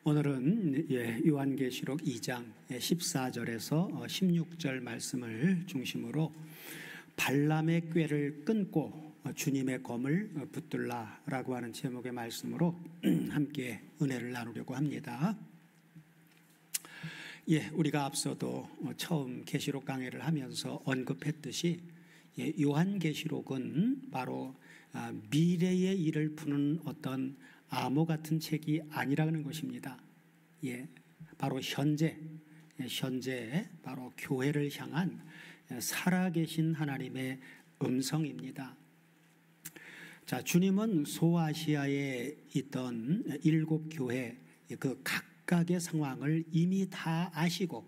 오늘은 요한계시록 2장 14절에서 16절 말씀을 중심으로 발람의 꾀를 끊고 주님의 검을 붙들라라고 하는 제목의 말씀으로 함께 은혜를 나누려고 합니다. 우리가 앞서도 처음 계시록 강해를 하면서 언급했듯이 요한계시록은 바로 미래의 일을 푸는 어떤 암호 같은 책이 아니라는 것입니다. 바로 현재 바로 교회를 향한 살아계신 하나님의 음성입니다. 자, 주님은 소아시아에 있던 7교회 그 각각의 상황을 이미 다 아시고,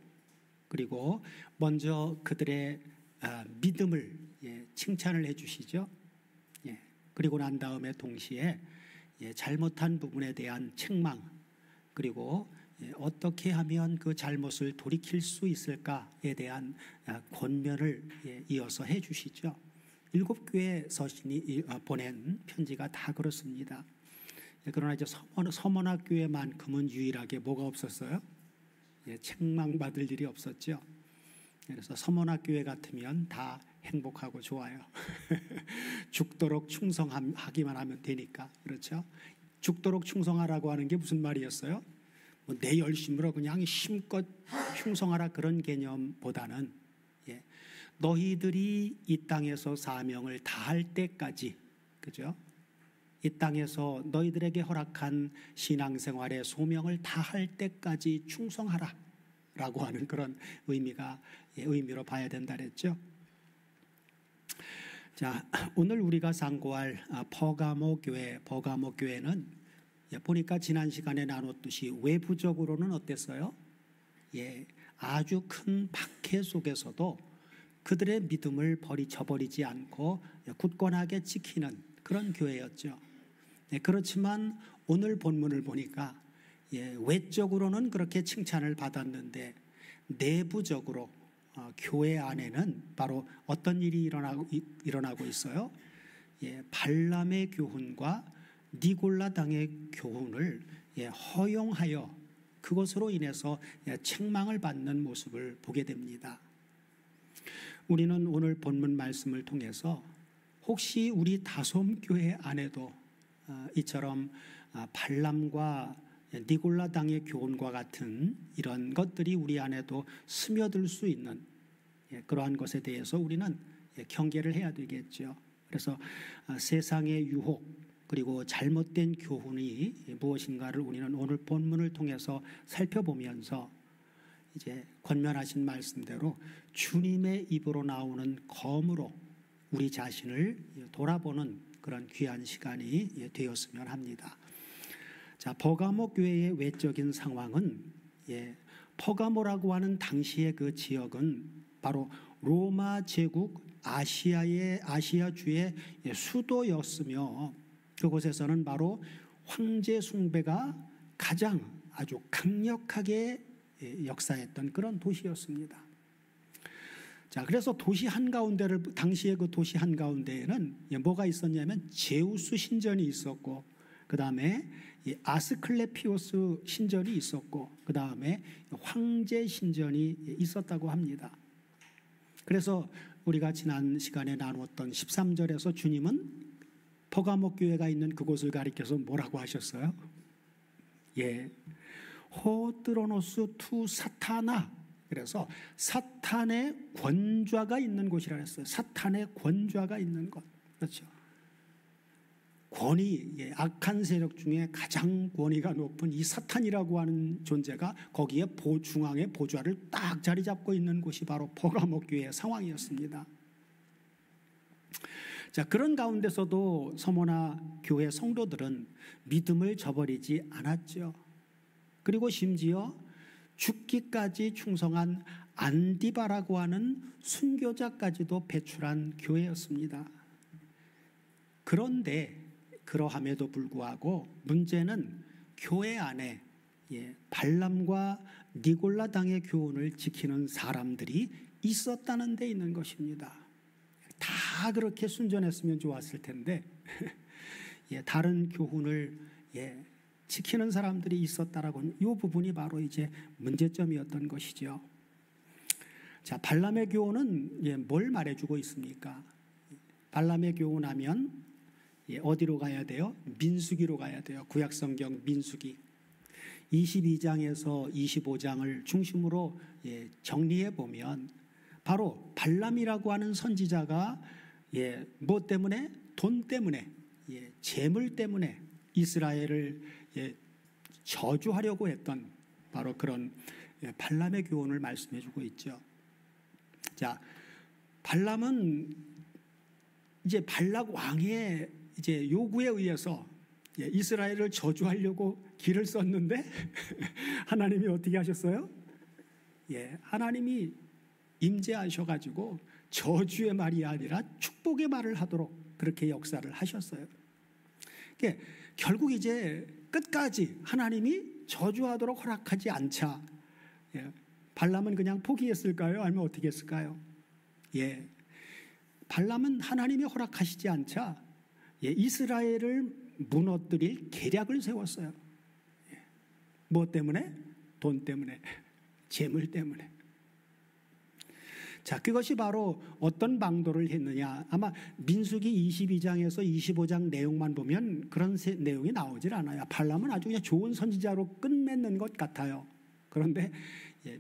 그리고 먼저 그들의 믿음을 칭찬을 해 주시죠. 그리고 난 다음에 동시에 잘못한 부분에 대한 책망, 그리고 어떻게 하면 그 잘못을 돌이킬 수 있을까에 대한 권면을 이어서 해 주시죠. 7교회 서신이 보낸 편지가 다 그렇습니다. 그러나 이제 서머나교회만큼은 유일하게 뭐가 없었어요? 책망받을 일이 없었죠. 그래서 서머나교회 같으면 다 행복하고 좋아요. 죽도록 충성하기만 하면 되니까. 그렇죠? 죽도록 충성하라고 하는 게 무슨 말이었어요? 내 열심으로 그냥 힘껏 충성하라, 그런 개념보다는 너희들이 이 땅에서 사명을 다할 때까지, 그죠? 이 땅에서 너희들에게 허락한 신앙생활의 소명을 다할 때까지 충성하라 라고 하는 그런 의미로 봐야 된다 그랬죠. 자, 오늘 우리가 상고할 버가모 교회는 보니까 지난 시간에 나눴듯이 외부적으로는 어땠어요? 아주 큰 박해 속에서도 그들의 믿음을 저버리지 않고 굳건하게 지키는 그런 교회였죠. 그렇지만 오늘 본문을 보니까 외적으로는 그렇게 칭찬을 받았는데 내부적으로 교회 안에는 바로 어떤 일이 일어나고 있어요? 발람의 교훈과 니골라 당의 교훈을 허용하여 그것으로 인해서 책망을 받는 모습을 보게 됩니다. 우리는 오늘 본문 말씀을 통해서 혹시 우리 다솜교회 안에도 이처럼 발람과 니골라 당의 교훈과 같은 이런 것들이 우리 안에도 스며들 수 있는 그러한 것에 대해서 우리는 경계를 해야 되겠죠. 그래서 세상의 유혹, 그리고 잘못된 교훈이 무엇인가를 우리는 오늘 본문을 통해서 살펴보면서 이제 권면하신 말씀대로 주님의 입으로 나오는 검으로 우리 자신을 돌아보는 그런 귀한 시간이 되었으면 합니다. 자, 버가모 교회의 외적인 상황은 퍼가모라고 하는 당시의 그 지역은 바로 로마 제국 아시아주의 수도였으며 그곳에서는 바로 황제 숭배가 가장 아주 강력하게 역사했던 그런 도시였습니다. 자, 그래서 도시 한가운데를, 당시의 그 도시 한가운데에는 뭐가 있었냐면 제우스 신전이 있었고, 그 다음에 아스클레피오스 신전이 있었고, 그 다음에 황제 신전이 있었다고 합니다. 그래서 우리가 지난 시간에 나누었던 13절에서 주님은 퍼가모 교회가 있는 그곳을 가리켜서 뭐라고 하셨어요? 호드로노스 투 사타나. 그래서 사탄의 권좌가 있는 곳이라 했어요. 사탄의 권좌가 있는 곳. 그렇죠. 악한 세력 중에 가장 권위가 높은 이 사탄이라고 하는 존재가 거기에 중앙에 보좌를 딱 자리 잡고 있는 곳이 바로 버가모 교회의 상황이었습니다. 자, 그런 가운데서도 서머나 교회 성도들은 믿음을 저버리지 않았죠. 그리고 심지어 죽기까지 충성한 안디바라고 하는 순교자까지도 배출한 교회였습니다. 그런데 그러함에도 불구하고 문제는 교회 안에 발람과 니골라 당의 교훈을 지키는 사람들이 있었다는 데 있는 것입니다. 다 그렇게 순전했으면 좋았을 텐데 다른 교훈을 지키는 사람들이 있었다라고는 이 부분이 바로 이제 문제점이었던 것이죠. 자, 발람의 교훈은 뭘 말해주고 있습니까? 발람의 교훈하면 어디로 가야 돼요? 민수기로 가야 돼요. 구약성경 민수기 22장에서 25장을 중심으로 정리해 보면 바로 발람이라고 하는 선지자가 뭐 때문에? 돈 때문에, 재물 때문에 이스라엘을 저주하려고 했던 바로 그런 발람의 교훈을 말씀해 주고 있죠. 자, 발람은 이제 발락 왕의 이제 요구에 의해서 이스라엘을 저주하려고 길을 썼는데 하나님이 어떻게 하셨어요? 하나님이 임재하셔가지고 저주의 말이 아니라 축복의 말을 하도록 그렇게 역사를 하셨어요. 그러니까 결국 이제 끝까지 하나님이 저주하도록 허락하지 않자 발람은 그냥 포기했을까요? 아니면 어떻게 했을까요? 발람은 하나님이 허락하시지 않자 이스라엘을 무너뜨릴 계략을 세웠어요. 뭐 때문에? 돈 때문에, 재물 때문에. 자, 그것이 바로 어떤 방도를 했느냐. 아마 민수기 22장에서 25장 내용만 보면 그런 내용이 나오질 않아요. 발람은 아주 그냥 좋은 선지자로 끝맺는 것 같아요. 그런데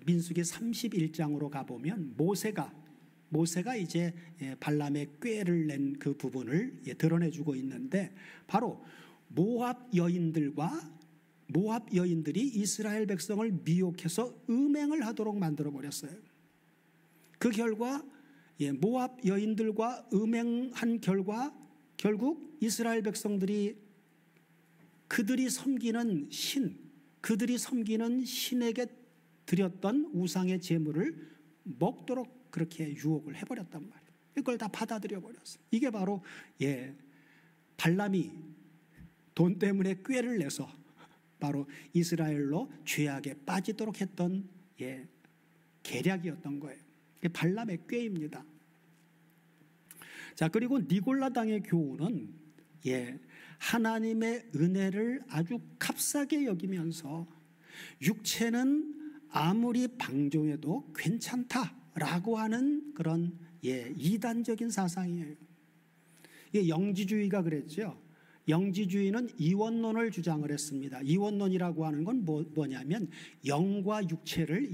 민수기 31장으로 가보면 모세가 이제 발람의 꾀를 낸 그 부분을 드러내주고 있는데 바로 모압 여인들이 이스라엘 백성을 미혹해서 음행을 하도록 만들어 버렸어요. 그 결과 모압 여인들과 음행한 결과 결국 이스라엘 백성들이 그들이 섬기는 신에게 드렸던 우상의 제물을 먹도록 그렇게 유혹을 해버렸단 말이에요. 이걸 다 받아들여 버렸어요. 이게 바로 발람이 돈 때문에 꾀를 내서 바로 이스라엘로 죄악에 빠지도록 했던 계략이었던 거예요. 발람의 꾀입니다. 자, 그리고 니골라 당의 교훈은 하나님의 은혜를 아주 값싸게 여기면서 육체는 아무리 방종해도 괜찮다라고 하는 그런 이단적인 사상이에요. 영지주의가 그랬죠. 영지주의는 이원론을 주장을 했습니다. 이원론이라고 하는 건 뭐냐면 영혼과 육체를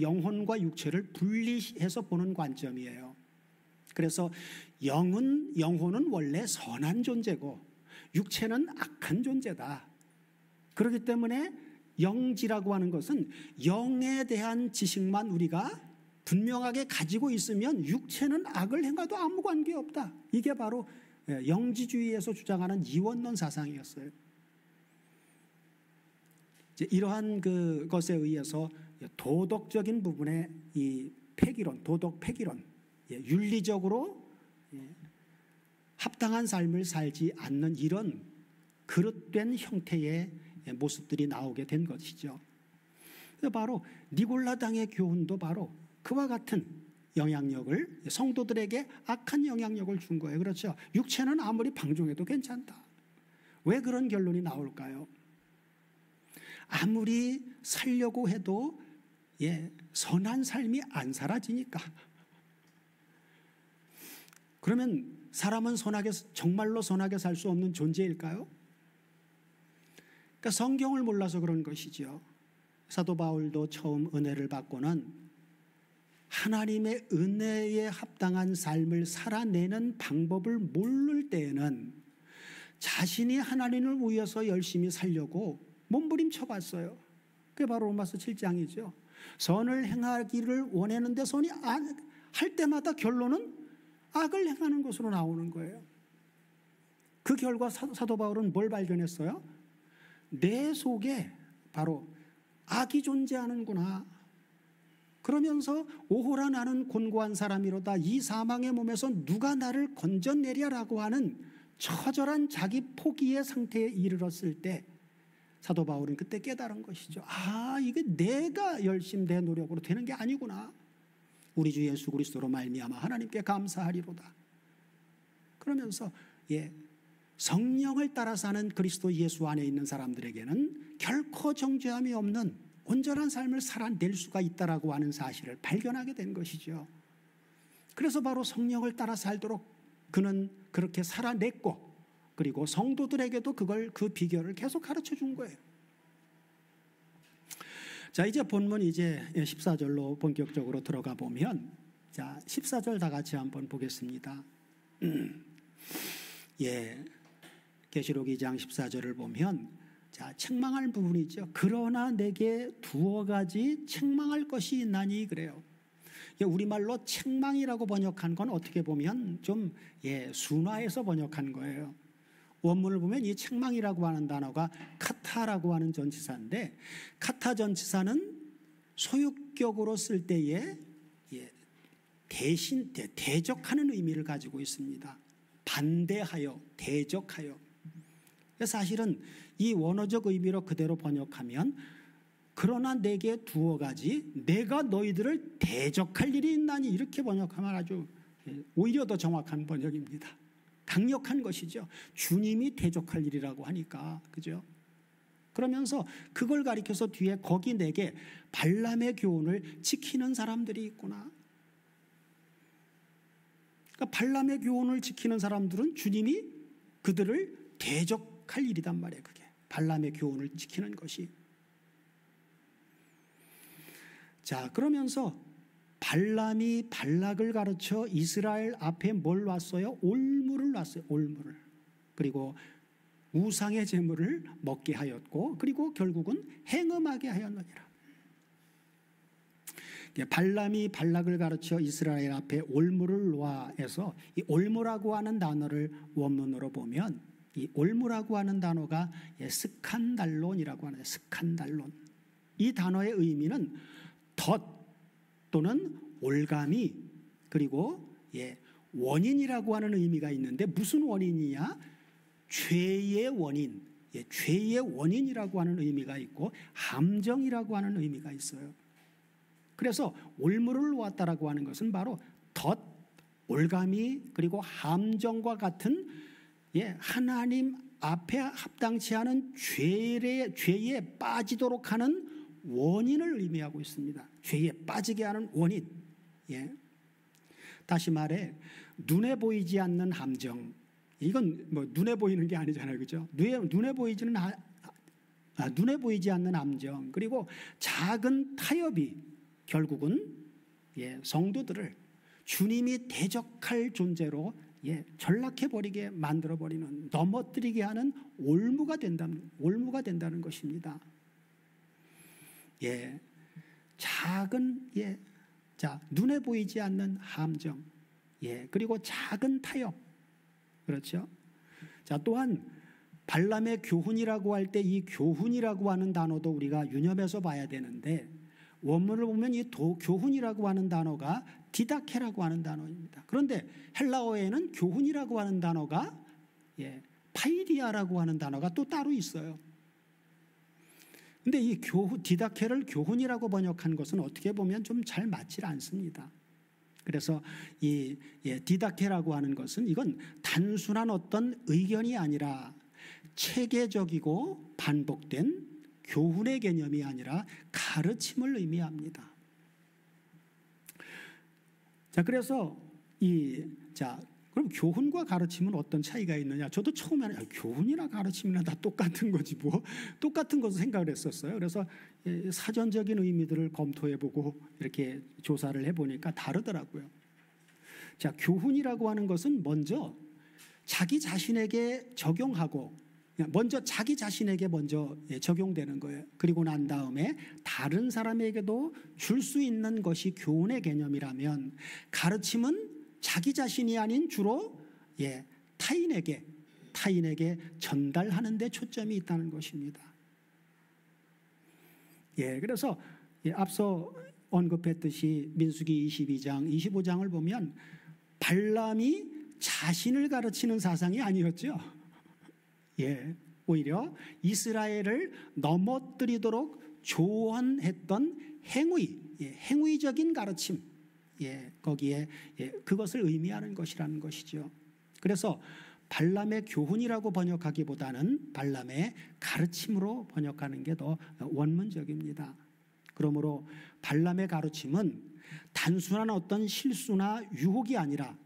분리해서 보는 관점이에요. 그래서 영혼은 원래 선한 존재고 육체는 악한 존재다. 그렇기 때문에 영지라고 하는 것은 영에 대한 지식만 우리가 분명하게 가지고 있으면 육체는 악을 행해도 아무 관계없다. 이게 바로 영지주의에서 주장하는 이원론 사상이었어요. 이러한 것에 의해서 도덕적인 부분의 이 폐기론, 도덕 폐기론, 윤리적으로 합당한 삶을 살지 않는 이런 그릇된 형태의 모습들이 나오게 된 것이죠. 바로 니골라 당의 교훈도 바로 그와 같은 영향력을 성도들에게 악한 영향력을 준 거예요. 그렇죠? 육체는 아무리 방종해도 괜찮다. 왜 그런 결론이 나올까요? 아무리 살려고 해도 선한 삶이 안 사라지니까. 그러면 사람은 정말로 선하게 살 수 없는 존재일까요? 그러니까 성경을 몰라서 그런 것이죠. 사도 바울도 처음 은혜를 받고는 하나님의 은혜에 합당한 삶을 살아내는 방법을 모를 때에는 자신이 하나님을 위해서 열심히 살려고 몸부림쳐 봤어요. 그게 바로 로마서 7장이죠. 선을 행하기를 원했는데 선이 할 때마다 결론은 악을 행하는 것으로 나오는 거예요. 그 결과 사도 바울은 뭘 발견했어요? 내 속에 바로 악이 존재하는구나. 그러면서 오호라 나는 곤고한 사람이로다. 이 사망의 몸에서 누가 나를 건져내랴라고 하는 처절한 자기 포기의 상태에 이르렀을 때 사도 바울은 그때 깨달은 것이죠. 이게 내가 열심 내 노력으로 되는 게 아니구나. 우리 주 예수 그리스도로 말미암아 하나님께 감사하리로다. 그러면서 성령을 따라 사는 그리스도 예수 안에 있는 사람들에게는 결코 정죄함이 없는 온전한 삶을 살아낼 수가 있다라고 하는 사실을 발견하게 된 것이죠. 그래서 바로 성령을 따라 살도록 그는 그렇게 살아냈고, 그리고 성도들에게도 그 비결을 계속 가르쳐 준 거예요. 자, 이제 본문 이제 14절로 본격적으로 들어가 보면, 자, 14절 다 같이 한번 보겠습니다. 예. 계시록 2장 14절을 보면, 자, 책망할 부분이죠. 그러나 내게 두어 가지 책망할 것이 있나니 그래요. 우리말로 책망이라고 번역한 건 어떻게 보면 좀 순화해서 번역한 거예요. 원문을 보면 이 책망이라고 하는 단어가 카타라고 하는 전치사인데, 카타 전치사는 소유격으로 쓸 때에 대신 대적하는 의미를 가지고 있습니다. 반대하여, 대적하여. 사실은 이 원어적 의미로 그대로 번역하면, 그러나 내게 두어 가지 내가 너희들을 대적할 일이 있나니, 이렇게 번역하면 아주 오히려 더 정확한 번역입니다. 강력한 것이죠. 주님이 대적할 일이라고 하니까, 그죠? 그러면서 그걸 가리켜서 뒤에 거기 내게 발람의 교훈을 지키는 사람들이 있구나. 그러니까 발람의 교훈을 지키는 사람들은 주님이 그들을 대적할 일이단 말이에요. 그게 발람의 교훈을 지키는 것이. 자, 그러면서 발람이 발락을 가르쳐 이스라엘 앞에 뭘 놨어요? 올무를 놨어요. 올무를. 그리고 우상의 제물을 먹게 하였고, 그리고 결국은 행음하게 하였느니라. 발람이 발락을 가르쳐 이스라엘 앞에 올무를 놓아해서, 이 올무라고 하는 단어를 원문으로 보면, 이 올무라고 하는 단어가 스칸달론이라고 하는, 스칸달론. 이 단어의 의미는 덫 또는 올가미, 그리고 원인이라고 하는 의미가 있는데, 무슨 원인이냐? 죄의 원인, 죄의 원인이라고 하는 의미가 있고, 함정이라고 하는 의미가 있어요. 그래서 올무를 놓았다라고 하는 것은 바로 덫, 올가미, 그리고 함정과 같은 하나님 앞에 합당치 않은 죄에 빠지도록 하는 원인을 의미하고 있습니다. 죄에 빠지게 하는 원인. 다시 말해, 눈에 보이지 않는 함정. 이건 뭐 눈에 보이는 게 아니잖아요, 그죠? 눈에 보이지 않는 함정, 그리고 작은 타협이 결국은 성도들을 주님이 대적할 존재로 전락해버리게 만들어버리는, 넘어뜨리게 하는 올무가 된다는 것입니다. 작은, 자, 눈에 보이지 않는 함정, 그리고 작은 타협, 그렇죠? 자, 또한 발람의 교훈이라고 할 때 이 교훈이라고 하는 단어도 우리가 유념해서 봐야 되는데, 원문을 보면 이 교훈이라고 하는 단어가 디다케라고 하는 단어입니다. 그런데 헬라어에는 교훈이라고 하는 단어가 파이디아라고 하는 단어가 또 따로 있어요. 근데 이 디다케를 교훈이라고 번역한 것은 어떻게 보면 좀 잘 맞지 않습니다. 그래서 이 디다케라고 하는 것은, 이건 단순한 어떤 의견이 아니라 체계적이고 반복된 교훈의 개념이 아니라 가르침을 의미합니다. 자, 그래서 그럼 교훈과 가르침은 어떤 차이가 있느냐? 저도 처음에는 교훈이나 가르침이나 다 똑같은 거지 뭐, 똑같은 것을 생각을 했었어요. 그래서 사전적인 의미들을 검토해보고 이렇게 조사를 해보니까 다르더라고요. 자, 교훈이라고 하는 것은 먼저 자기 자신에게 적용하고, 먼저 자기 자신에게 먼저 적용되는 거예요. 그리고 난 다음에 다른 사람에게도 줄 수 있는 것이 교훈의 개념이라면, 가르침은 자기 자신이 아닌 주로 타인에게 전달하는 데 초점이 있다는 것입니다. 그래서 앞서 언급했듯이 민수기 22장, 25장을 보면 발람이 자신을 가르치는 사상이 아니었죠. 오히려 이스라엘을 넘어뜨리도록 조언했던 행위적인 가르침, 거기에 그것을 의미하는 것이라는 것이죠. 그래서 발람의 교훈이라고 번역하기보다는 발람의 가르침으로 번역하는 게 더 원문적입니다. 그러므로 발람의 가르침은 단순한 어떤 실수나 유혹이 아니라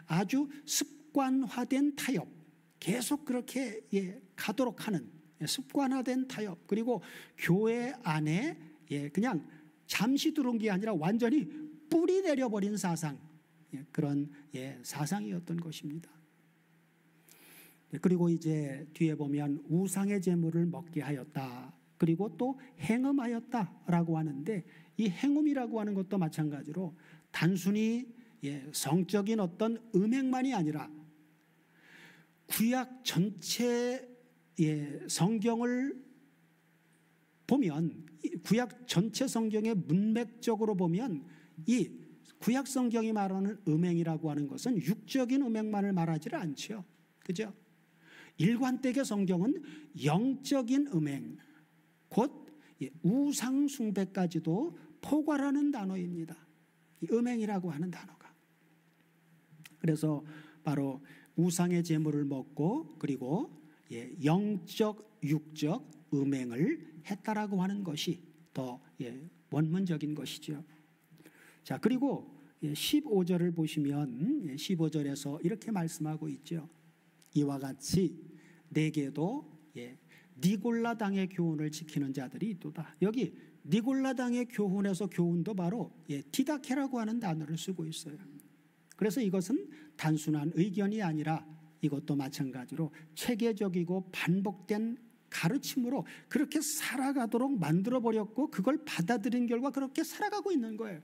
아주 습관화된 타협, 계속 그렇게 가도록 하는 습관화된 타협, 그리고 교회 안에 그냥 잠시 들어온 게 아니라 완전히 뿌리 내려버린 사상, 그런 사상이었던 것입니다. 그리고 이제 뒤에 보면 우상의 제물을 먹게 하였다, 그리고 또 행음하였다라고 하는데, 이 행음이라고 하는 것도 마찬가지로 단순히 성적인 어떤 음행만이 아니라 구약 전체 성경을 보면, 구약 전체 성경의 문맥적으로 보면 이 구약 성경이 말하는 음행이라고 하는 것은 육적인 음행만을 말하지 않죠. 그죠? 일관되게 성경은 영적인 음행, 곧 우상 숭배까지도 포괄하는 단어입니다. 이 음행이라고 하는 단어가. 그래서 바로 우상의 제물을 먹고 그리고 영적, 육적 음행을 했다라고 하는 것이 더 원문적인 것이죠. 자, 그리고 15절을 보시면 15절에서 이렇게 말씀하고 있죠. 이와 같이 내게도 니골라당의 교훈을 지키는 자들이 있도다. 여기 니골라당의 교훈에서 교훈도 바로 디다케라고 하는 단어를 쓰고 있어요. 그래서 이것은 단순한 의견이 아니라 이것도 마찬가지로 체계적이고 반복된 가르침으로 그렇게 살아가도록 만들어버렸고, 그걸 받아들인 결과 그렇게 살아가고 있는 거예요.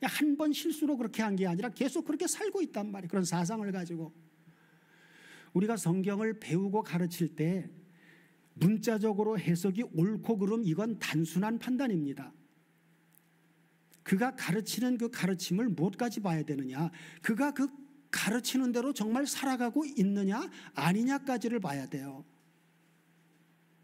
한 번 실수로 그렇게 한 게 아니라 계속 그렇게 살고 있단 말이에요. 그런 사상을 가지고. 우리가 성경을 배우고 가르칠 때 문자적으로 해석이 옳고 그름, 이건 단순한 판단입니다. 그가 가르치는 그 가르침을 무엇까지 봐야 되느냐, 그가 그 가르치는 대로 정말 살아가고 있느냐 아니냐까지를 봐야 돼요.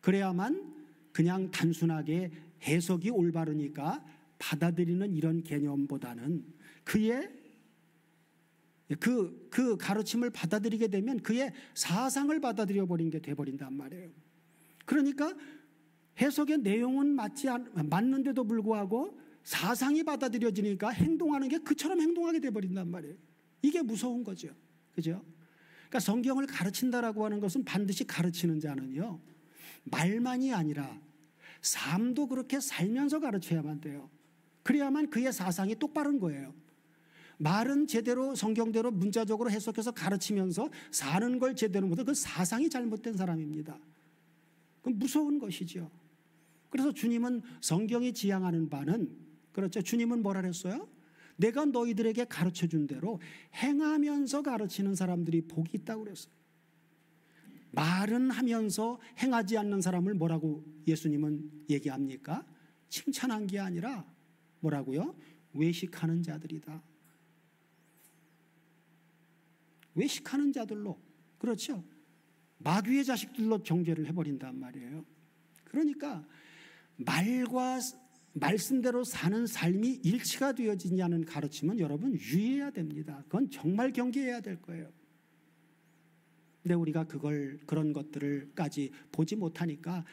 그래야만 그냥 단순하게 해석이 올바르니까 받아들이는 이런 개념보다는 그의 그 가르침을 받아들이게 되면 그의 사상을 받아들여 버린 게 돼버린단 말이에요. 그러니까 해석의 내용은 맞는데도 불구하고 사상이 받아들여지니까 행동하는 게 그처럼 행동하게 돼버린단 말이에요. 이게 무서운 거죠. 그죠? 그러니까 성경을 가르친다라고 하는 것은 반드시 가르치는 자는요, 말만이 아니라 삶도 그렇게 살면서 가르쳐야만 돼요. 그래야만 그의 사상이 똑바른 거예요. 말은 제대로 성경대로 문자적으로 해석해서 가르치면서 사는 걸 제대로 못해, 그 사상이 잘못된 사람입니다. 그건 무서운 것이죠. 그래서 주님은 성경이 지향하는 바는, 그렇죠, 주님은 뭐라 그랬어요? 내가 너희들에게 가르쳐준 대로 행하면서 가르치는 사람들이 복이 있다고 그랬어요. 말은 하면서 행하지 않는 사람을 뭐라고 예수님은 얘기합니까? 칭찬한 게 아니라 뭐라고요? 외식하는 자들이다. 외식하는 자들로, 그렇죠, 마귀의 자식들로 정죄를 해버린단 말이에요. 그러니까 말과 말씀대로 사는 삶이 일치가 되어지냐는 가르침은 여러분 유의해야 됩니다. 그건 정말 경계해야 될 거예요. 근데 우리가 그런 것들을까지 보지 못하니까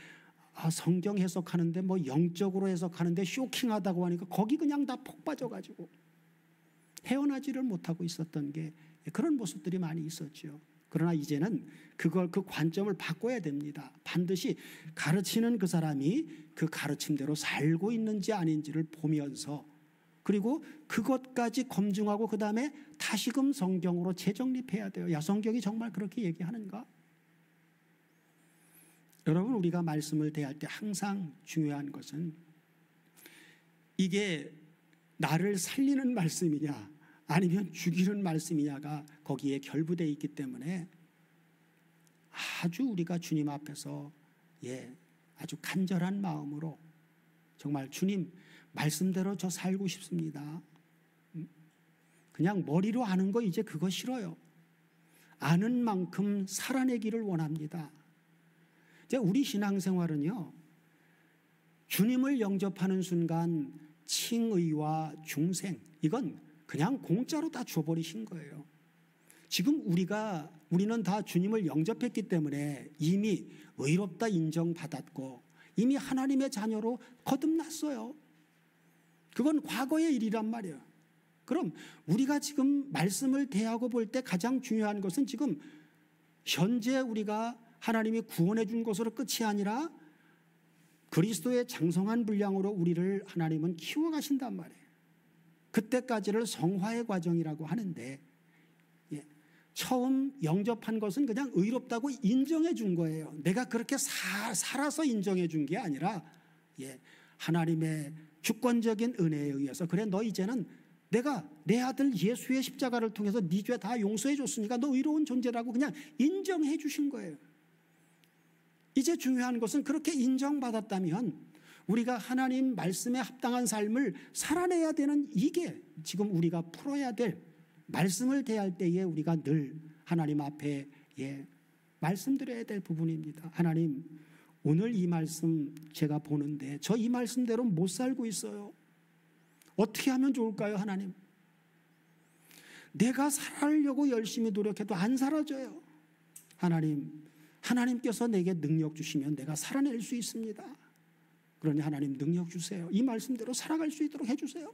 성경 해석하는데 뭐 영적으로 해석하는데 쇼킹하다고 하니까 거기 그냥 다 폭 빠져가지고 헤어나지를 못하고 있었던 게 그런 모습들이 많이 있었죠. 그러나 이제는 그 관점을 바꿔야 됩니다. 반드시 가르치는 그 사람이 그 가르침대로 살고 있는지 아닌지를 보면서, 그리고 그것까지 검증하고 그 다음에 다시금 성경으로 재정립해야 돼요. 야, 성경이 정말 그렇게 얘기하는가? 여러분, 우리가 말씀을 대할 때 항상 중요한 것은 이게 나를 살리는 말씀이냐 아니면 죽이는 말씀이냐가 거기에 결부되어 있기 때문에 아주 우리가 주님 앞에서 아주 간절한 마음으로 정말 주님, 말씀대로 저 살고 싶습니다. 그냥 머리로 아는 거 이제 그거 싫어요. 아는 만큼 살아내기를 원합니다. 이제 우리 신앙생활은요, 주님을 영접하는 순간 칭의와 중생, 이건 그냥 공짜로 다 줘버리신 거예요. 지금 우리는 다 주님을 영접했기 때문에 이미 의롭다 인정받았고 이미 하나님의 자녀로 거듭났어요. 그건 과거의 일이란 말이에요. 그럼 우리가 지금 말씀을 대하고 볼 때 가장 중요한 것은 지금 현재 우리가 하나님이 구원해 준 것으로 끝이 아니라 그리스도의 장성한 분량으로 우리를 하나님은 키워가신단 말이에요. 그때까지를 성화의 과정이라고 하는데 처음 영접한 것은 그냥 의롭다고 인정해 준 거예요. 내가 그렇게 살아서 인정해 준 게 아니라 하나님의 주권적인 은혜에 의해서 그래 너 이제는 내가 내 아들 예수의 십자가를 통해서 네 죄 다 용서해 줬으니까 너 의로운 존재라고 그냥 인정해 주신 거예요. 이제 중요한 것은 그렇게 인정받았다면 우리가 하나님 말씀에 합당한 삶을 살아내야 되는 이게 지금 우리가 풀어야 될 말씀을 대할 때에 우리가 늘 하나님 앞에 말씀드려야 될 부분입니다. 하나님 오늘 이 말씀 제가 보는데 저 이 말씀대로 못 살고 있어요. 어떻게 하면 좋을까요, 하나님? 내가 살아려고 열심히 노력해도 안 살아져요. 하나님께서 내게 능력 주시면 내가 살아낼 수 있습니다. 그러니 하나님 능력 주세요. 이 말씀대로 살아갈 수 있도록 해주세요.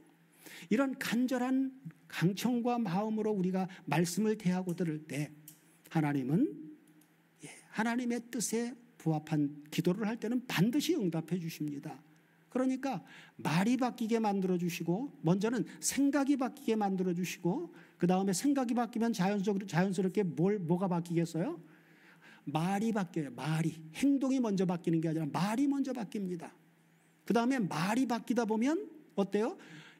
이런 간절한 강청과 마음으로 우리가 말씀을 대하고 들을 때 하나님은 하나님의 뜻에 부합한 기도를 할 때는 반드시 응답해 주십니다. 그러니까 말이 바뀌게 만들어 주시고 먼저는 생각이 바뀌게 만들어 주시고 그 다음에 생각이 바뀌면 자연스럽게 뭐가 바뀌겠어요? 말이 바뀌어요. 말이. 행동이 먼저 바뀌는 게 아니라 말이 먼저 바뀝니다. 그 다음에 말이 바뀌다 보면 어때요?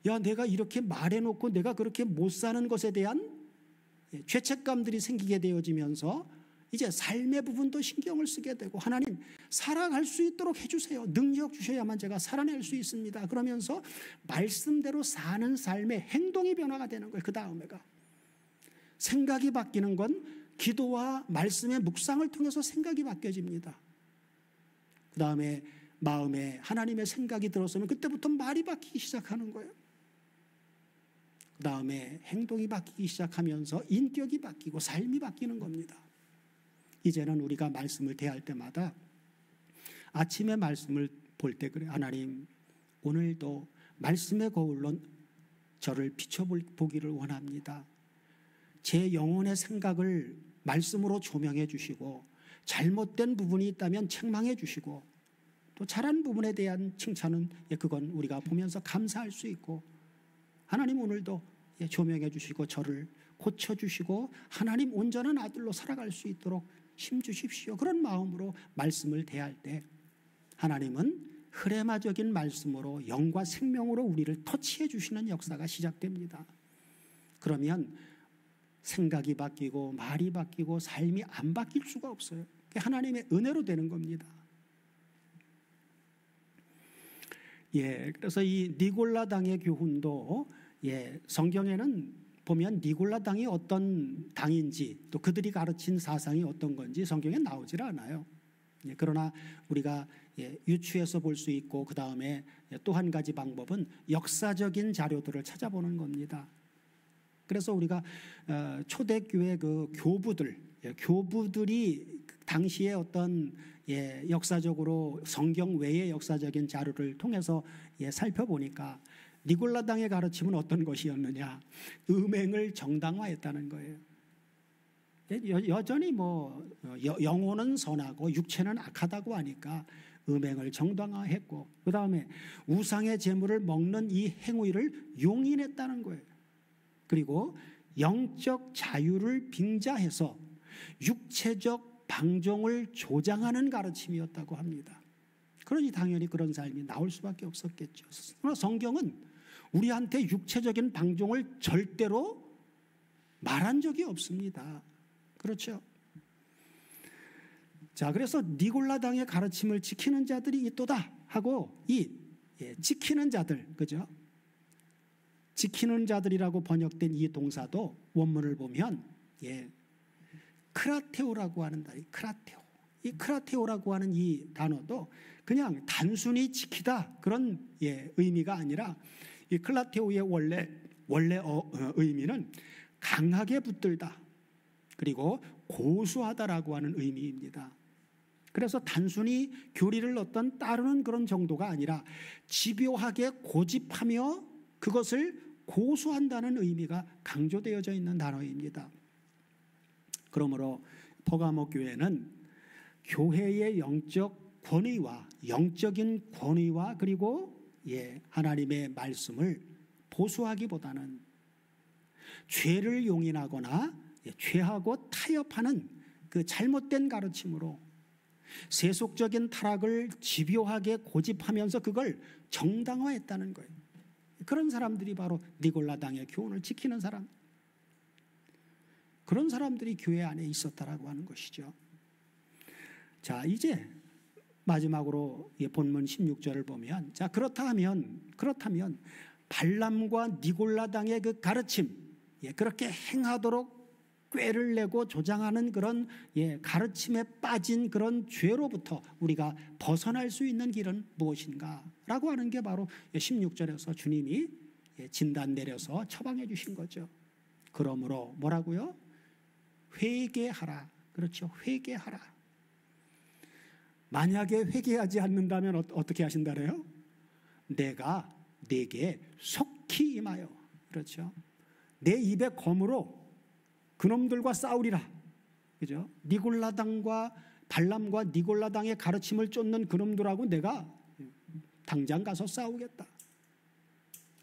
야, 내가 이렇게 말해놓고 내가 그렇게 못 사는 것에 대한 죄책감들이 생기게 되어지면서 이제 삶의 부분도 신경을 쓰게 되고 하나님 살아갈 수 있도록 해주세요. 능력 주셔야만 제가 살아낼 수 있습니다. 그러면서 말씀대로 사는 삶의 행동이 변화가 되는 거예요. 그 다음에가 생각이 바뀌는 건 기도와 말씀의 묵상을 통해서 생각이 바뀌어집니다. 그 다음에 마음에 하나님의 생각이 들었으면 그때부터 말이 바뀌기 시작하는 거예요. 그 다음에 행동이 바뀌기 시작하면서 인격이 바뀌고 삶이 바뀌는 겁니다. 이제는 우리가 말씀을 대할 때마다 아침에 말씀을 볼 때 그래 하나님 오늘도 말씀의 거울로 저를 비춰보기를 원합니다. 제 영혼의 생각을 말씀으로 조명해 주시고 잘못된 부분이 있다면 책망해 주시고 또 잘한 부분에 대한 칭찬은 그건 우리가 보면서 감사할 수 있고 하나님 오늘도 조명해 주시고 저를 고쳐주시고 하나님 온전한 아들로 살아갈 수 있도록 힘주십시오. 그런 마음으로 말씀을 대할 때 하나님은 흐레마적인 말씀으로 영과 생명으로 우리를 터치해 주시는 역사가 시작됩니다. 그러면 생각이 바뀌고 말이 바뀌고 삶이 안 바뀔 수가 없어요. 그게 하나님의 은혜로 되는 겁니다. 그래서 이 니골라 당의 교훈도 성경에는 보면 니골라 당이 어떤 당인지 또 그들이 가르친 사상이 어떤 건지 성경에 나오질 않아요. 그러나 우리가 유추해서 볼 수 있고 그 다음에 또 한 가지 방법은 역사적인 자료들을 찾아보는 겁니다. 그래서 우리가 초대교회 그 교부들이 당시에 어떤 역사적으로 성경 외의 역사적인 자료를 통해서 살펴보니까 니골라 당의 가르침은 어떤 것이었느냐? 음행을 정당화했다는 거예요. 여전히 영혼은 선하고 육체는 악하다고 하니까 음행을 정당화했고 그 다음에 우상의 제물을 먹는 이 행위를 용인했다는 거예요. 그리고 영적 자유를 빙자해서 육체적 방종을 조장하는 가르침이었다고 합니다. 그러니 당연히 그런 삶이 나올 수밖에 없었겠죠. 그러나 성경은 우리한테 육체적인 방종을 절대로 말한 적이 없습니다. 그렇죠? 자, 그래서 니골라 당의 가르침을 지키는 자들이 있도다 하고 지키는 자들, 그죠? 지키는 자들이라고 번역된 이 동사도 원문을 보면 크라테오라고 하는 단어, 크라테오. 이 크라테오라고 하는 이 단어도 그냥 단순히 지키다 그런 의미가 아니라 이 크라테오의 원래 의미는 강하게 붙들다, 그리고 고수하다라고 하는 의미입니다. 그래서 단순히 교리를 어떤 따르는 그런 정도가 아니라 집요하게 고집하며 그것을 고수한다는 의미가 강조되어져 있는 단어입니다. 그러므로 퍼가모 교회는 교회의 영적 영적인 권위와 그리고 하나님의 말씀을 보수하기보다는 죄를 용인하거나 죄하고 타협하는 그 잘못된 가르침으로 세속적인 타락을 집요하게 고집하면서 그걸 정당화했다는 거예요. 그런 사람들이 바로 니골라당의 교훈을 지키는 사람, 그런 사람들이 교회 안에 있었다라고 하는 것이죠. 자, 이제 마지막으로 본문 16절을 보면, 자, 그렇다면 발람과 니골라당의 그 가르침, 그렇게 행하도록 꾀를 내고 조장하는 그런 가르침에 빠진 그런 죄로부터 우리가 벗어날 수 있는 길은 무엇인가? 라고 하는 게 바로 16절에서 주님이 진단 내려서 처방해 주신 거죠. 그러므로 뭐라고요? 회개하라. 그렇죠. 회개하라. 만약에 회개하지 않는다면 어떻게 하신다래요? 내가 네게 속히 임하여, 그렇죠, 내 입의 검으로 그놈들과 싸우리라. 그죠? 니골라당과 발람과 니골라당의 가르침을 쫓는 그놈들하고 내가 당장 가서 싸우겠다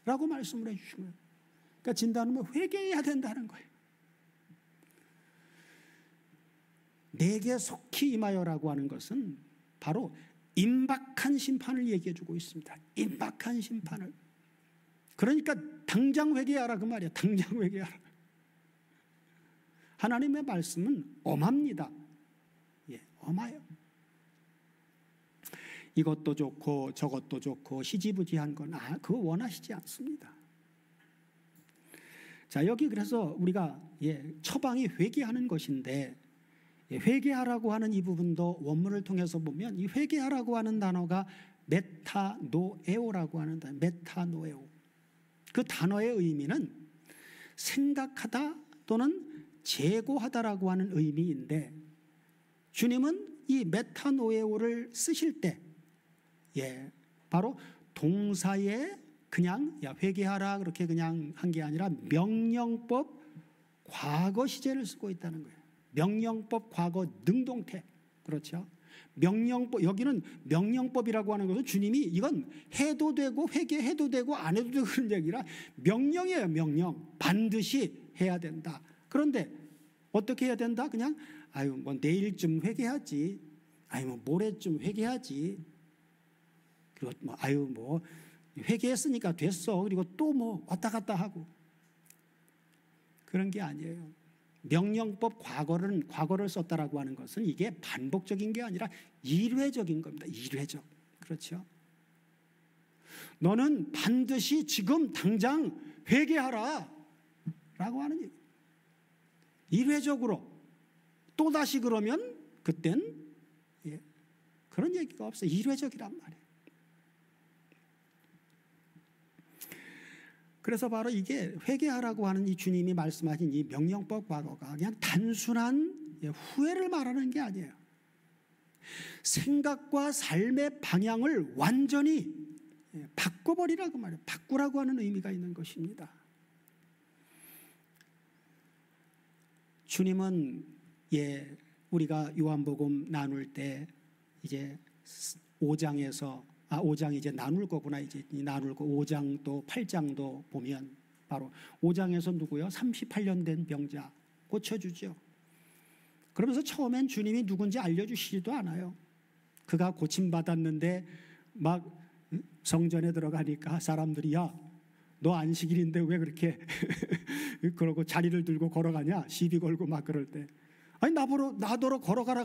라고 말씀을 해주신 거예요. 그러니까 진단은 회개해야 된다는 거예요. 내게 속히 임하여라고 하는 것은 바로 임박한 심판을 얘기해 주고 있습니다. 임박한 심판을. 그러니까 당장 회개하라 그 말이야. 당장 회개하라. 하나님의 말씀은 엄합니다. 엄해요. 이것도 좋고 저것도 좋고 희지부지한 건 그거 원하시지 않습니다. 자, 여기 그래서 우리가 처방이 회개하는 것인데, 회개하라고 하는 이 부분도 원문을 통해서 보면 이 회개하라고 하는 단어가 메타노에오라고 하는 단어, 메타노에오. 그 단어의 의미는 생각하다 또는 재고하다라고 하는 의미인데, 주님은 이 메타노에오를 쓰실 때 바로 동사에 그냥 회개하라 그렇게 그냥 한 게 아니라 명령법 과거 시제를 쓰고 있다는 거예요. 명령법 과거 능동태. 그렇죠. 명령법, 여기는 명령법이라고 하는 것은 주님이 이건 해도 되고 회개해도 되고 안 해도 되고 그런 얘기라 명령이에요. 명령. 반드시 해야 된다. 그런데 어떻게 해야 된다? 그냥 뭐 내일쯤 회개하지. 뭐 모레쯤 회개하지. 그리고 뭐 회개했으니까 됐어. 그리고 또 뭐 왔다 갔다 하고. 그런 게 아니에요. 명령법 과거를 썼다라고 하는 것은 이게 반복적인 게 아니라 일회적인 겁니다. 일회적. 그렇죠. 너는 반드시 지금 당장 회개하라 라고 하는 얘기. 일회적으로 또다시 그러면 그땐 그런 얘기가 없어요. 일회적이란 말이에요. 그래서 바로 이게 회개하라고 하는 이 주님이 말씀하신 이 명령법 과거가 그냥 단순한 후회를 말하는 게 아니에요. 생각과 삶의 방향을 완전히 바꿔버리라고 말해요. 바꾸라고 하는 의미가 있는 것입니다. 주님은 우리가 요한복음 나눌 때 이제 5장 이제 나눌 거구나. 이제 나눌고 5장 또 8장도 보면 바로 5장에서 누구요? 38년 된 병자 고쳐주죠. 그러면서 처음엔 주님이 누군지 알려주시지도 않아요. 그가 고침받았는데 막 성전에 들어가니까 사람들이 너 안식일인데 왜 그렇게 그러고 자리를 들고 걸어가냐 시비 걸고 막 그럴 때 아니 나더러 걸어가라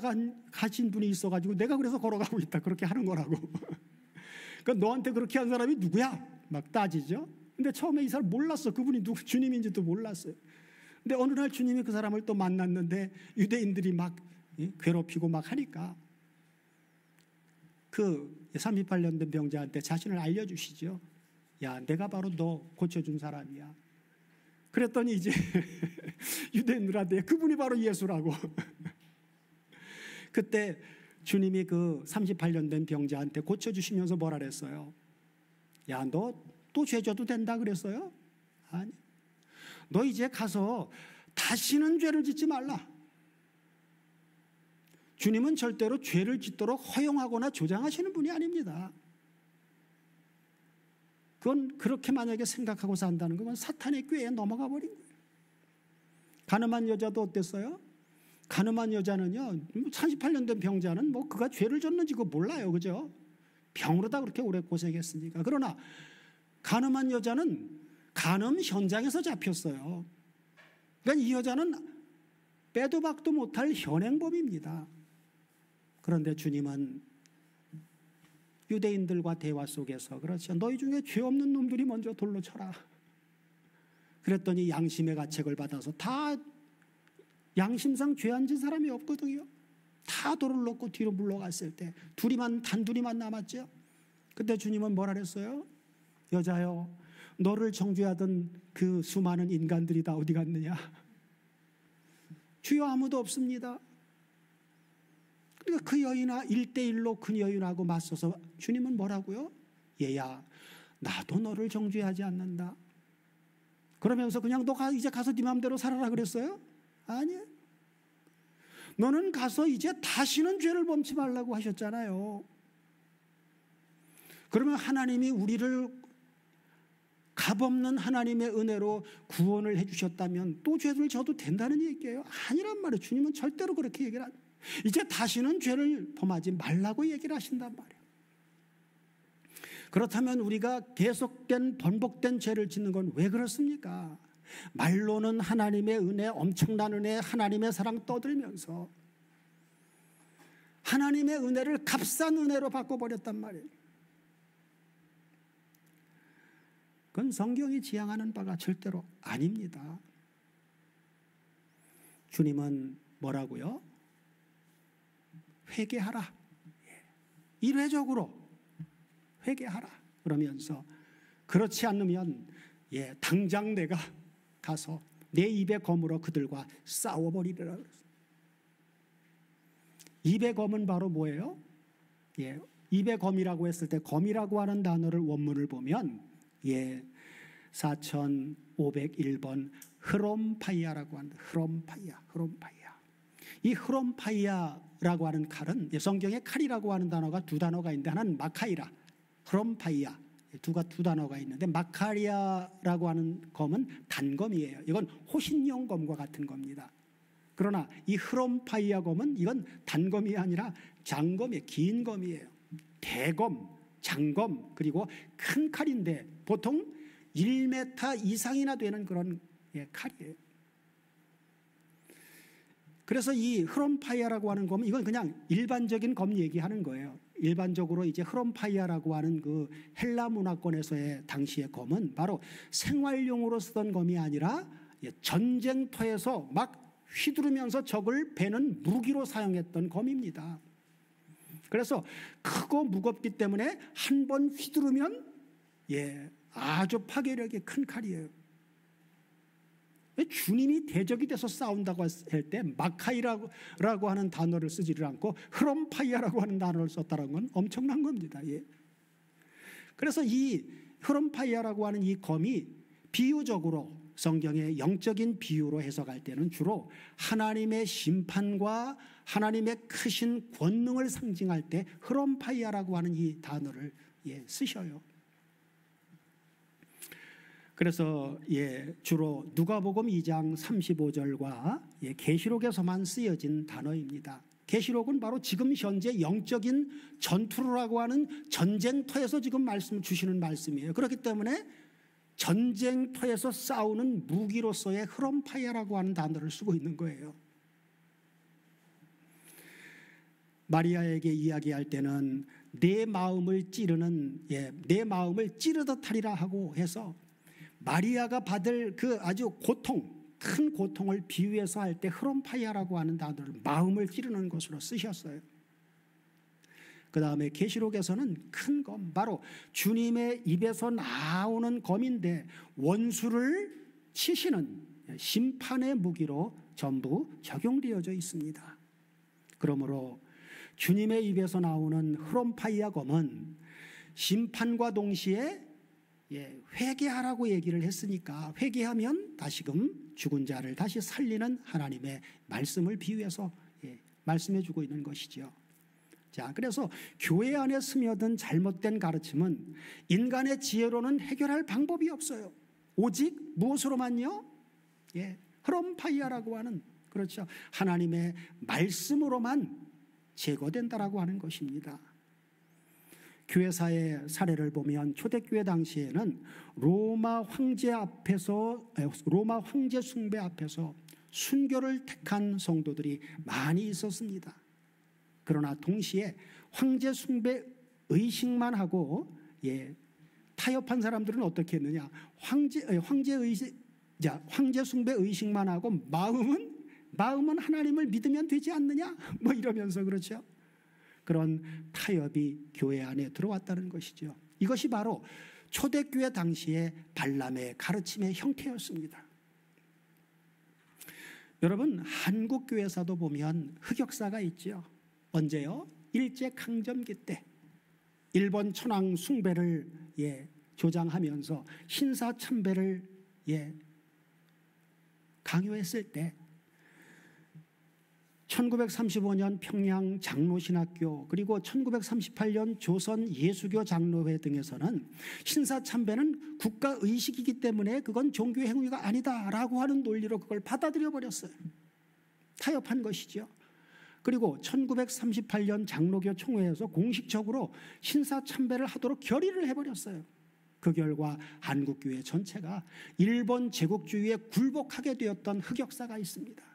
가신 분이 있어가지고 내가 그래서 걸어가고 있다 그렇게 하는 거라고. 그러니까 너한테 그렇게 한 사람이 누구야? 막 따지죠. 근데 처음에 이 사람 몰랐어. 그분이 누구 주님인지도 몰랐어요. 근데 어느 날 주님이 그 사람을 또 만났는데 유대인들이 막 괴롭히고 막 하니까 그 38년 된 병자한테 자신을 알려주시죠. 야, 내가 바로 너 고쳐준 사람이야. 그랬더니 이제 유대인들한테 그분이 바로 예수라고. 그때 주님이 그 38년 된 병자한테 고쳐주시면서 뭐라 그랬어요? 야, 너 또 죄 져도 된다 그랬어요? 아니, 너 이제 가서 다시는 죄를 짓지 말라. 주님은 절대로 죄를 짓도록 허용하거나 조장하시는 분이 아닙니다. 그건 그렇게 만약에 생각하고 산다는 건 사탄의 꾀에 넘어가 버린 거예요. 가늠한 여자도 어땠어요? 가늠한 여자는요, 38년 된 병자는 뭐 그가 죄를 졌는지 그거 몰라요. 그죠? 병으로 다 그렇게 오래 고생했으니까. 그러나 가늠한 여자는 간음 현장에서 잡혔어요. 그러니까 이 여자는 빼도 박도 못할 현행범입니다. 그런데 주님은 유대인들과 대화 속에서 그렇죠. 너희 중에 죄 없는 놈들이 먼저 돌로 쳐라. 그랬더니 양심의 가책을 받아서 다 양심상 죄 안 진 사람이 없거든요. 다 돌을 놓고 뒤로 물러갔을 때 단둘이만 남았죠. 그때 주님은 뭐라 그랬어요? 여자여, 너를 정죄하던 그 수많은 인간들이 다 어디 갔느냐? 주여, 아무도 없습니다. 그러니까 그 여인아 1대1로 그 여인하고 맞서서 주님은 뭐라고요? 얘야, 나도 너를 정죄하지 않는다. 그러면서 그냥 너 이제 가서 네 마음대로 살아라 그랬어요? 아니에요. 너는 가서 이제 다시는 죄를 범치 말라고 하셨잖아요. 그러면 하나님이 우리를 값없는 하나님의 은혜로 구원을 해주셨다면 또 죄를 져도 된다는 얘기예요? 아니란 말이에요. 주님은 절대로 그렇게 얘기를 안 해요. 이제 다시는 죄를 범하지 말라고 얘기를 하신단 말이에요. 그렇다면 우리가 계속된 번복된 죄를 짓는 건 왜 그렇습니까? 말로는 하나님의 은혜, 엄청난 은혜, 하나님의 사랑 떠들면서 하나님의 은혜를 값싼 은혜로 바꿔버렸단 말이에요. 그건 성경이 지향하는 바가 절대로 아닙니다. 주님은 뭐라고요? 회개하라. 일회적으로 회개하라. 그러면서 그렇지 않으면 당장 내가 가서 내 입의 검으로 그들과 싸워버리리라. 입의 검은 바로 뭐예요? 입의 검이라고 했을 때 검이라고 하는 단어를 원문을 보면 4501번 흐롬파이아라고 하는 흐롬파이아. 이 흐롬파이아라고 하는 칼은 성경에 칼이라고 하는 단어가 두 단어가 있는데 하나는 마카이라, 흐롬파이아 두 단어가 있는데 마카리아라고 하는 검은 단검이에요. 이건 호신용 검과 같은 겁니다. 그러나 이 흐롬파이아 검은 이건 단검이 아니라 장검이에요. 긴 검이에요. 대검, 장검, 그리고 큰 칼인데 보통 1m 이상이나 되는 그런 칼이에요. 그래서 이 흐롬파이아라고 하는 검은 이건 그냥 일반적인 검 얘기하는 거예요. 일반적으로 이제 흐롬파이아라고 하는 그 헬라 문화권에서의 당시의 검은 바로 생활용으로 쓰던 검이 아니라 전쟁터에서 막 휘두르면서 적을 베는 무기로 사용했던 검입니다. 그래서 크고 무겁기 때문에 한 번 휘두르면 아주 파괴력이 큰 칼이에요. 주님이 대적이 돼서 싸운다고 할 때 마카이라고 하는 단어를 쓰지를 않고 흐롬파이아라고 하는 단어를 썼다는 건 엄청난 겁니다. 그래서 이 흐롬파이아라고 하는 이 검이 비유적으로 성경의 영적인 비유로 해석할 때는 주로 하나님의 심판과 하나님의 크신 권능을 상징할 때 흐롬파이아라고 하는 이 단어를 쓰셔요. 그래서 주로 누가복음 2장 35절과 계시록에서만 쓰여진 단어입니다. 계시록은 바로 지금 현재 영적인 전투라고 하는 전쟁터에서 지금 말씀 주시는 말씀이에요. 그렇기 때문에 전쟁터에서 싸우는 무기로서의 흐롬파이아라고 하는 단어를 쓰고 있는 거예요. 마리아에게 이야기할 때는 내 마음을 찌르는 내 마음을 찌르듯 하리라 하고 해서 마리아가 받을 그 아주 큰 고통을 비유해서 할 때 흐롬파이아라고 하는 단어를 마음을 찌르는 것으로 쓰셨어요. 그 다음에 계시록에서는 큰 검, 바로 주님의 입에서 나오는 검인데 원수를 치시는 심판의 무기로 전부 적용되어져 있습니다. 그러므로 주님의 입에서 나오는 흐롬파이아검은 심판과 동시에 회개하라고 얘기를 했으니까 회개하면 다시금 죽은 자를 다시 살리는 하나님의 말씀을 비유해서 말씀해 주고 있는 것이죠. 자, 그래서 교회 안에 스며든 잘못된 가르침은 인간의 지혜로는 해결할 방법이 없어요. 오직 무엇으로만요? 흐롬파이아라고 하는, 그렇죠, 하나님의 말씀으로만 제거된다라고 하는 것입니다. 교회사의 사례를 보면 초대교회 당시에는 로마 황제 숭배 앞에서 순교를 택한 성도들이 많이 있었습니다. 그러나 동시에 황제 숭배 의식만 하고 타협한 사람들은 어떻게 했느냐? 황제 숭배 의식만 하고 마음은 하나님을 믿으면 되지 않느냐? 뭐 이러면서, 그렇죠? 그런 타협이 교회 안에 들어왔다는 것이죠. 이것이 바로 초대교회 당시의 발람의 가르침의 형태였습니다. 여러분, 한국 교회사도 보면 흑역사가 있죠. 언제요? 일제강점기 때 일본 천황 숭배를 조장하면서 신사참배를 강요했을 때 1935년 평양 장로신학교 그리고 1938년 조선 예수교 장로회 등에서는 신사참배는 국가의식이기 때문에 그건 종교 행위가 아니다라고 하는 논리로 그걸 받아들여 버렸어요. 타협한 것이죠. 그리고 1938년 장로교 총회에서 공식적으로 신사참배를 하도록 결의를 해버렸어요. 그 결과 한국교회 전체가 일본 제국주의에 굴복하게 되었던 흑역사가 있습니다.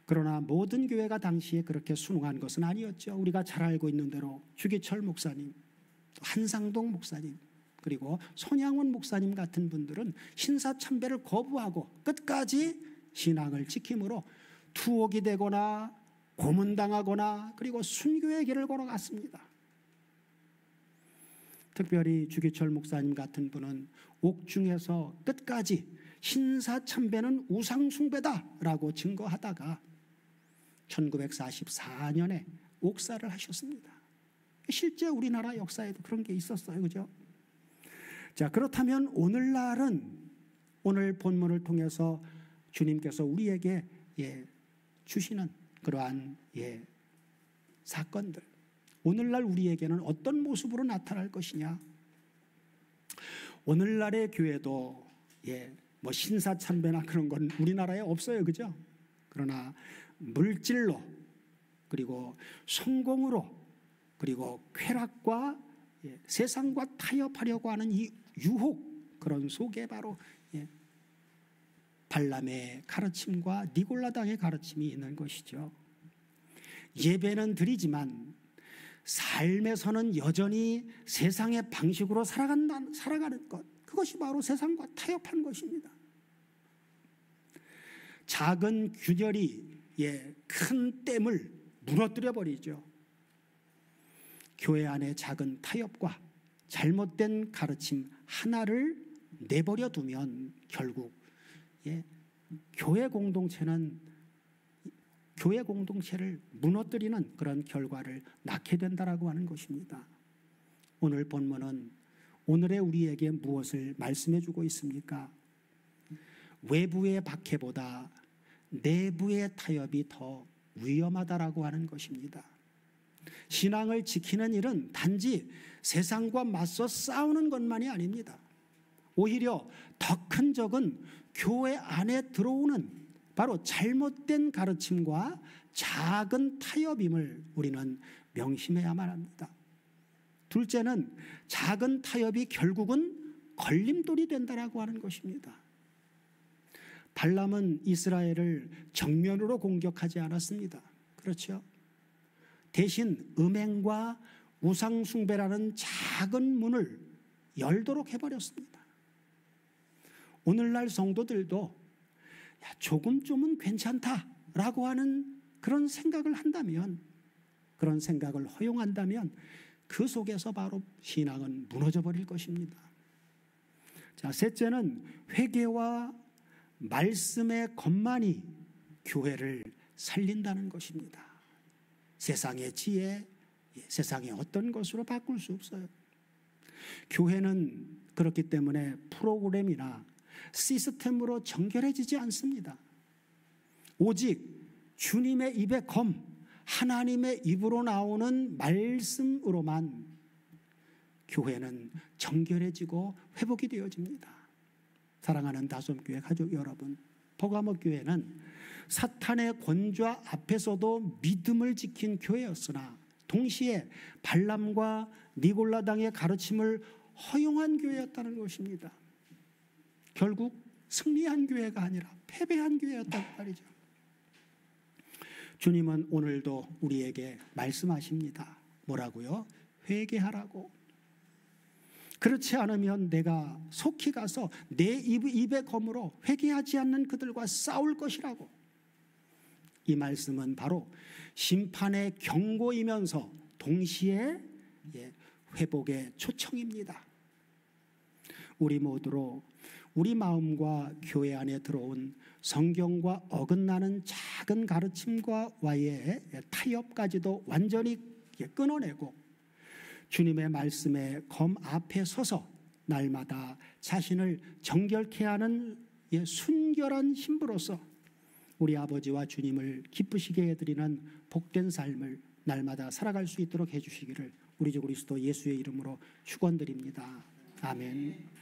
그러나 모든 교회가 당시에 그렇게 순응한 것은 아니었죠. 우리가 잘 알고 있는 대로 주기철 목사님, 한상동 목사님, 그리고 손양원 목사님 같은 분들은 신사참배를 거부하고 끝까지 신앙을 지킴으로 투옥이 되거나 고문당하거나 그리고 순교의 길을 걸어갔습니다. 특별히 주기철 목사님 같은 분은 옥중에서 끝까지 신사참배는 우상숭배다라고 증거하다가 1944년에 옥사를 하셨습니다. 실제 우리나라 역사에도 그런 게 있었어요. 그죠? 자, 그렇다면 오늘날은 오늘 본문을 통해서 주님께서 우리에게 주시는 그러한 사건들, 오늘날 우리에게는 어떤 모습으로 나타날 것이냐? 오늘날의 교회도 뭐 신사참배나 그런 건 우리나라에 없어요. 그죠? 그러나 물질로 그리고 성공으로 그리고 쾌락과 세상과 타협하려고 하는 이 유혹, 그런 속에 바로 발람의 가르침과 니골라당의 가르침이 있는 것이죠. 예배는 드리지만 삶에서는 여전히 세상의 방식으로 살아가는 것, 그것이 바로 세상과 타협한 것입니다. 작은 균열이 큰 댐을 무너뜨려 버리죠. 교회 안에 작은 타협과 잘못된 가르침 하나를 내버려 두면 결국 교회 공동체를 무너뜨리는 그런 결과를 낳게 된다라고 하는 것입니다. 오늘 본문은 오늘의 우리에게 무엇을 말씀해 주고 있습니까? 외부의 박해보다 내부의 타협이 더 위험하다라고 하는 것입니다. 신앙을 지키는 일은 단지 세상과 맞서 싸우는 것만이 아닙니다. 오히려 더 큰 적은 교회 안에 들어오는 바로 잘못된 가르침과 작은 타협임을 우리는 명심해야만 합니다. 둘째는 작은 타협이 결국은 걸림돌이 된다라고 하는 것입니다. 발람은 이스라엘을 정면으로 공격하지 않았습니다. 그렇죠? 대신 음행과 우상숭배라는 작은 문을 열도록 해버렸습니다. 오늘날 성도들도 조금쯤은 괜찮다라고 하는 그런 생각을 한다면, 그런 생각을 허용한다면 그 속에서 바로 신앙은 무너져 버릴 것입니다. 자, 셋째는 회개와 말씀의 것만이 교회를 살린다는 것입니다. 세상의 지혜, 세상의 어떤 것으로 바꿀 수 없어요. 교회는 그렇기 때문에 프로그램이나 시스템으로 정결해지지 않습니다. 오직 주님의 입의 검, 하나님의 입으로 나오는 말씀으로만 교회는 정결해지고 회복이 되어집니다. 사랑하는 다솜교회 가족 여러분, 버가모 교회는 사탄의 권좌 앞에서도 믿음을 지킨 교회였으나 동시에 발람과 니골라당의 가르침을 허용한 교회였다는 것입니다. 결국 승리한 교회가 아니라 패배한 교회였단 말이죠. 주님은 오늘도 우리에게 말씀하십니다. 뭐라고요? 회개하라고. 그렇지 않으면 내가 속히 가서 내 입의 검으로 회개하지 않는 그들과 싸울 것이라고. 이 말씀은 바로 심판의 경고이면서 동시에 회복의 초청입니다. 우리 모두로 우리 마음과 교회 안에 들어온 성경과 어긋나는 작은 가르침과의 타협까지도 완전히 끊어내고 주님의 말씀의 검 앞에 서서 날마다 자신을 정결케 하는 순결한 신부로서 우리 아버지와 주님을 기쁘시게 해드리는 복된 삶을 날마다 살아갈 수 있도록 해주시기를 우리 주 그리스도 예수의 이름으로 축원드립니다. 아멘.